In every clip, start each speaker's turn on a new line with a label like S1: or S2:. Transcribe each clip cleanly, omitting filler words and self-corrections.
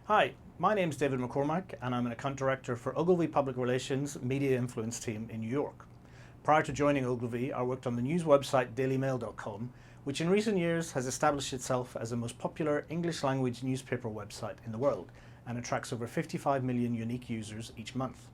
S1: Hi, my name's David McCormack and I'm an account director for Ogilvy Public Relations Media Influence team in New York. Prior to joining Ogilvy, I worked on the news website dailymail.com, which in recent years has established itself as the most popular English language newspaper website in the world and attracts over 55 million unique users each month.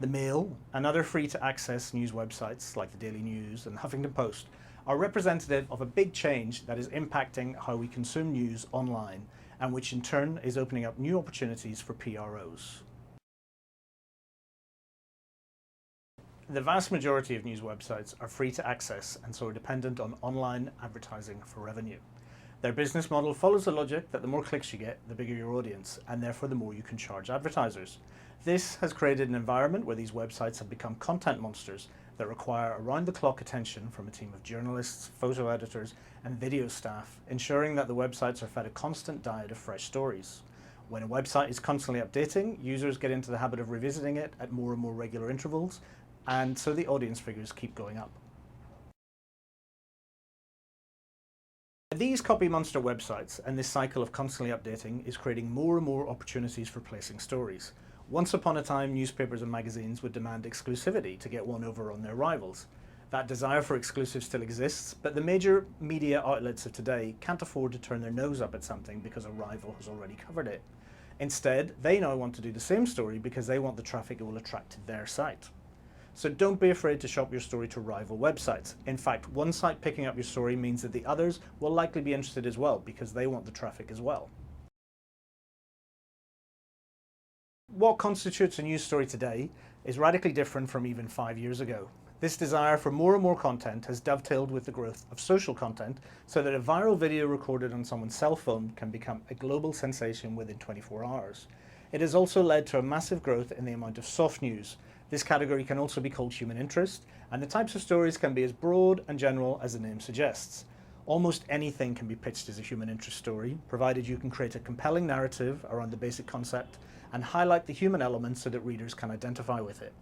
S1: The Mail and other free-to-access news websites like the Daily News and Huffington Post are representative of a big change that is impacting how we consume news online and which in turn is opening up new opportunities for PROs. The vast majority of news websites are free to access and so are dependent on online advertising for revenue. Their business model follows the logic that the more clicks you get, the bigger your audience, and therefore the more you can charge advertisers. This has created an environment where these websites have become content monsters that require around-the-clock attention from a team of journalists, photo editors, and video staff, ensuring that the websites are fed a constant diet of fresh stories. When a website is constantly updating, users get into the habit of revisiting it at more and more regular intervals, and so the audience figures keep going up. These copy monster websites and this cycle of constantly updating is creating more and more opportunities for placing stories. Once upon a time, newspapers and magazines would demand exclusivity to get one over on their rivals. That desire for exclusive still exists, but the major media outlets of today can't afford to turn their nose up at something because a rival has already covered it. Instead, they now want to do the same story because they want the traffic it will attract to their site. So don't be afraid to shop your story to rival websites. In fact, one site picking up your story means that the others will likely be interested as well because they want the traffic as well. What constitutes a news story today is radically different from even 5 years ago. This desire for more and more content has dovetailed with the growth of social content so that a viral video recorded on someone's cell phone can become a global sensation within 24 hours. It has also led to a massive growth in the amount of soft news. This category can also be called human interest, and the types of stories can be as broad and general as the name suggests. Almost anything can be pitched as a human interest story, provided you can create a compelling narrative around the basic concept and highlight the human element so that readers can identify with it.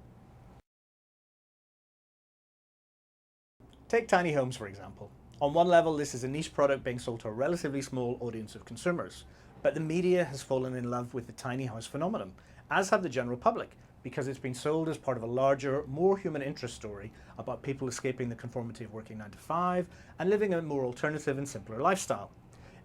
S1: Take tiny homes, for example. On one level, this is a niche product being sold to a relatively small audience of consumers, but the media has fallen in love with the tiny house phenomenon, as have the general public, because it's been sold as part of a larger, more human interest story about people escaping the conformity of working 9 to 5 and living a more alternative and simpler lifestyle.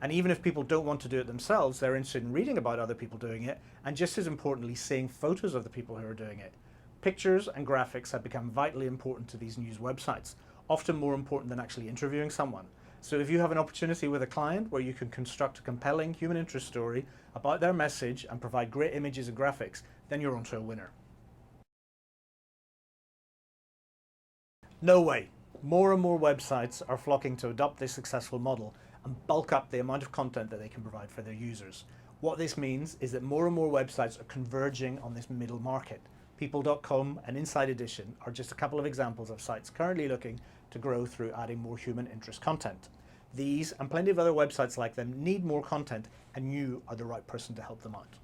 S1: And even if people don't want to do it themselves, they're interested in reading about other people doing it, and just as importantly, seeing photos of the people who are doing it. Pictures and graphics have become vitally important to these news websites, often more important than actually interviewing someone. So if you have an opportunity with a client where you can construct a compelling human interest story about their message and provide great images and graphics, then you're onto a winner. No way. More and more websites are flocking to adopt this successful model and bulk up the amount of content that they can provide for their users. What this means is that more and more websites are converging on this middle market. People.com and Inside Edition are just a couple of examples of sites currently looking to grow through adding more human interest content. These and plenty of other websites like them need more content, and you are the right person to help them out.